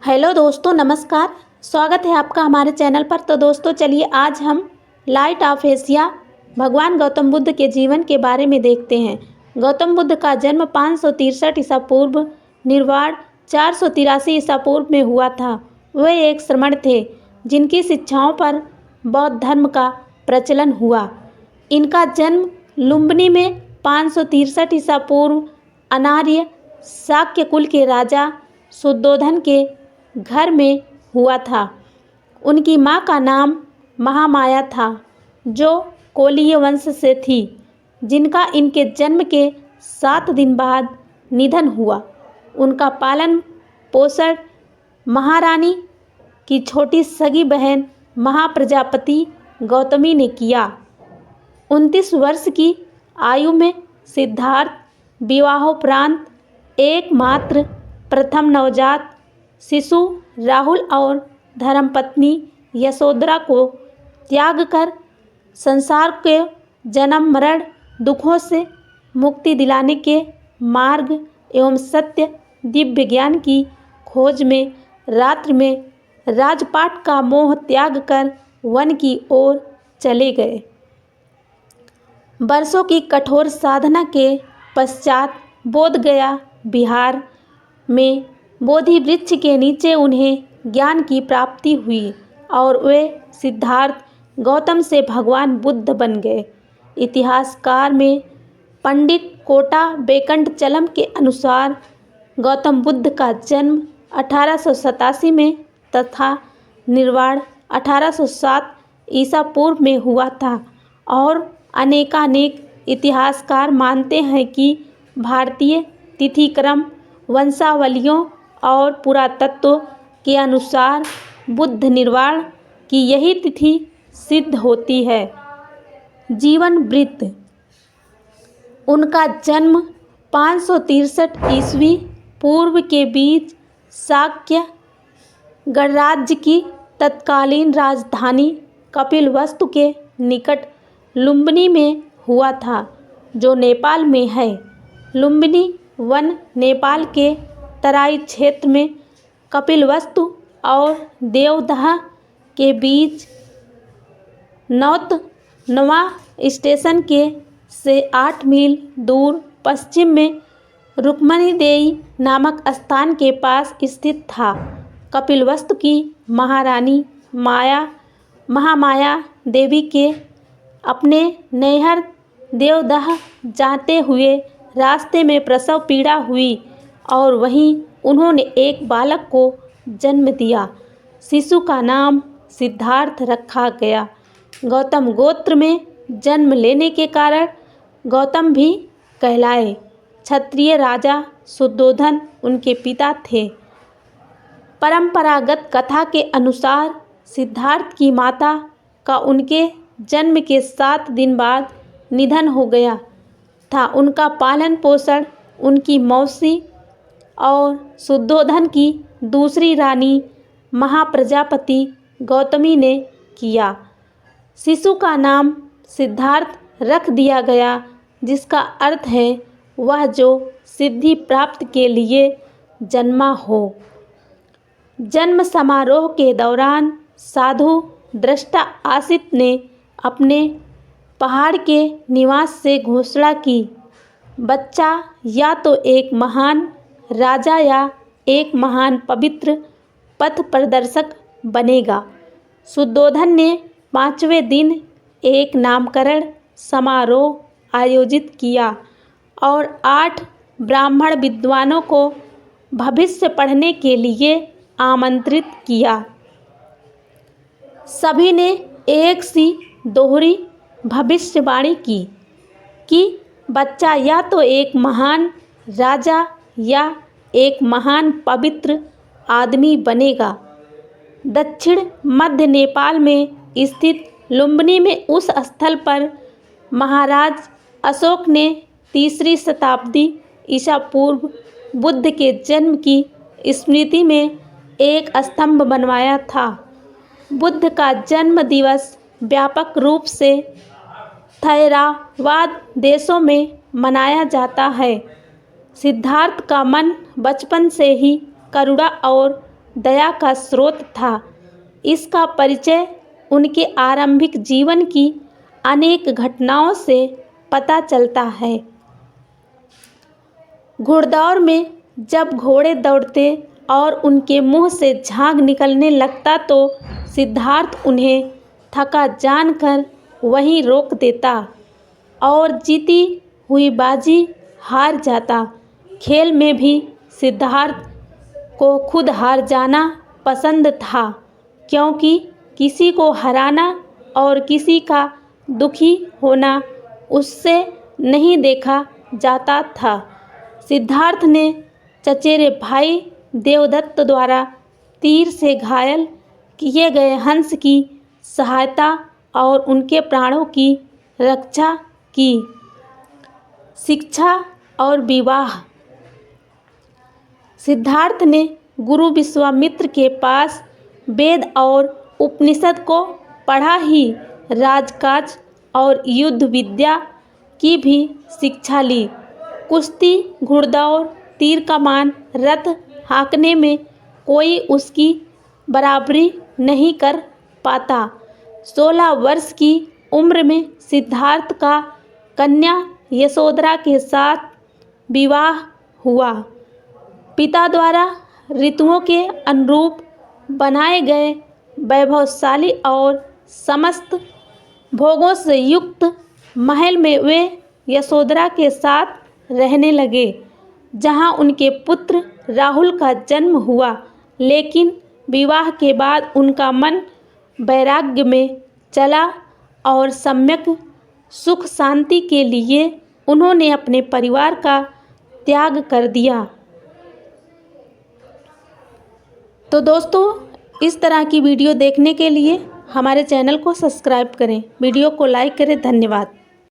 Hello दोस्तों, नमस्कार। स्वागत है आपका हमारे चैनल पर। तो दोस्तों चलिए आज हम लाइट ऑफ एशिया भगवान गौतम बुद्ध के जीवन के बारे में देखते हैं। गौतम बुद्ध का जन्म 563 ईसा पूर्व निर्वाण 483 ईसा पूर्व में हुआ था। वे एक श्रमण थे जिनकी शिक्षाओं पर बौद्ध धर्म का प्रचलन हुआ। इनका जन्म लुम्बिनी में 563 ईसा पूर्व अनार्य शाक्य कुल के राजा शुद्धोधन के घर में हुआ था। उनकी मां का नाम महामाया था, जो कोलीय वंश से थी, जिनका इनके जन्म के 7 दिन बाद निधन हुआ। उनका पालन पोषण महारानी की छोटी सगी बहन महाप्रजापति गौतमी ने किया। 29 वर्ष की आयु में सिद्धार्थ विवाहोपरांत एकमात्र प्रथम नवजात शिशु राहुल और धर्मपत्नी यशोधरा को त्याग कर संसार के जन्म मरण दुखों से मुक्ति दिलाने के मार्ग एवं सत्य दिव्य ज्ञान की खोज में रात्रि में राजपाट का मोह त्याग कर वन की ओर चले गए। वर्षों की कठोर साधना के पश्चात बोधगया बिहार में बोधि वृक्ष के नीचे उन्हें ज्ञान की प्राप्ति हुई और वे सिद्धार्थ गौतम से भगवान बुद्ध बन गए। इतिहासकार में पंडित कोटा बेकंट चलम के अनुसार गौतम बुद्ध का जन्म 1887 में तथा निर्वाण 1807 ईसा पूर्व में हुआ था और अनेकानेक इतिहासकार मानते हैं कि भारतीय तिथिक्रम वंशावलियों और पुरातत्व के अनुसार बुद्ध निर्वाण की यही तिथि सिद्ध होती है। जीवन वृत्त। उनका जन्म 563 ईस्वी पूर्व के बीच शाक्य गणराज्य की तत्कालीन राजधानी कपिलवस्तु के निकट लुम्बिनी में हुआ था, जो नेपाल में है। लुम्बिनी वन नेपाल के तराई क्षेत्र में कपिलवस्तु और देवदह के बीच नौतनवा स्टेशन के से 8 मील दूर पश्चिम में रुक्मणीदेई नामक स्थान के पास स्थित था। कपिलवस्तु की महारानी महामाया देवी के अपने नैहर देवदह जाते हुए रास्ते में प्रसव पीड़ा हुई और वहीं उन्होंने एक बालक को जन्म दिया। शिशु का नाम सिद्धार्थ रखा गया। गौतम गोत्र में जन्म लेने के कारण गौतम भी कहलाए। क्षत्रिय राजा शुद्धोधन उनके पिता थे। परंपरागत कथा के अनुसार सिद्धार्थ की माता का उनके जन्म के 7 दिन बाद निधन हो गया था। उनका पालन पोषण उनकी मौसी और शुद्धोधन की दूसरी रानी महाप्रजापति गौतमी ने किया। शिशु का नाम सिद्धार्थ रख दिया गया, जिसका अर्थ है वह जो सिद्धि प्राप्त के लिए जन्मा हो। जन्म समारोह के दौरान साधु दृष्टा आसित ने अपने पहाड़ के निवास से घोषणा की, बच्चा या तो एक महान राजा या एक महान पवित्र पथ प्रदर्शक बनेगा। शुद्धोधन ने 5वें दिन एक नामकरण समारोह आयोजित किया और 8 ब्राह्मण विद्वानों को भविष्य पढ़ने के लिए आमंत्रित किया। सभी ने एक सी दोहरी भविष्यवाणी की कि बच्चा या तो एक महान राजा या एक महान पवित्र आदमी बनेगा। दक्षिण मध्य नेपाल में स्थित लुम्बिनी में उस स्थल पर महाराज अशोक ने 3री शताब्दी ईसा पूर्व बुद्ध के जन्म की स्मृति में एक स्तंभ बनवाया था। बुद्ध का जन्म दिवस व्यापक रूप से थेरावाद देशों में मनाया जाता है। सिद्धार्थ का मन बचपन से ही करुणा और दया का स्रोत था। इसका परिचय उनके आरंभिक जीवन की अनेक घटनाओं से पता चलता है। घुड़दौड़ में जब घोड़े दौड़ते और उनके मुंह से झाग निकलने लगता तो सिद्धार्थ उन्हें थका जानकर वहीं रोक देता और जीती हुई बाजी हार जाता। खेल में भी सिद्धार्थ को खुद हार जाना पसंद था, क्योंकि किसी को हराना और किसी का दुखी होना उससे नहीं देखा जाता था। सिद्धार्थ ने चचेरे भाई देवदत्त द्वारा तीर से घायल किए गए हंस की सहायता और उनके प्राणों की रक्षा की। शिक्षा और विवाह। सिद्धार्थ ने गुरु विश्वामित्र के पास वेद और उपनिषद को पढ़ा ही राजकाज और युद्ध विद्या की भी शिक्षा ली। कुश्ती, घुड़दौड़, तीर कमान, रथ हाँकने में कोई उसकी बराबरी नहीं कर पाता। 16 वर्ष की उम्र में सिद्धार्थ का कन्या यशोधरा के साथ विवाह हुआ। पिता द्वारा ऋतुओं के अनुरूप बनाए गए वैभवशाली और समस्त भोगों से युक्त महल में वे यशोधरा के साथ रहने लगे, जहां उनके पुत्र राहुल का जन्म हुआ। लेकिन विवाह के बाद उनका मन वैराग्य में चला और सम्यक सुख शांति के लिए उन्होंने अपने परिवार का त्याग कर दिया। तो दोस्तों, इस तरह की वीडियो देखने के लिए हमारे चैनल को सब्सक्राइब करें, वीडियो को लाइक करें। धन्यवाद।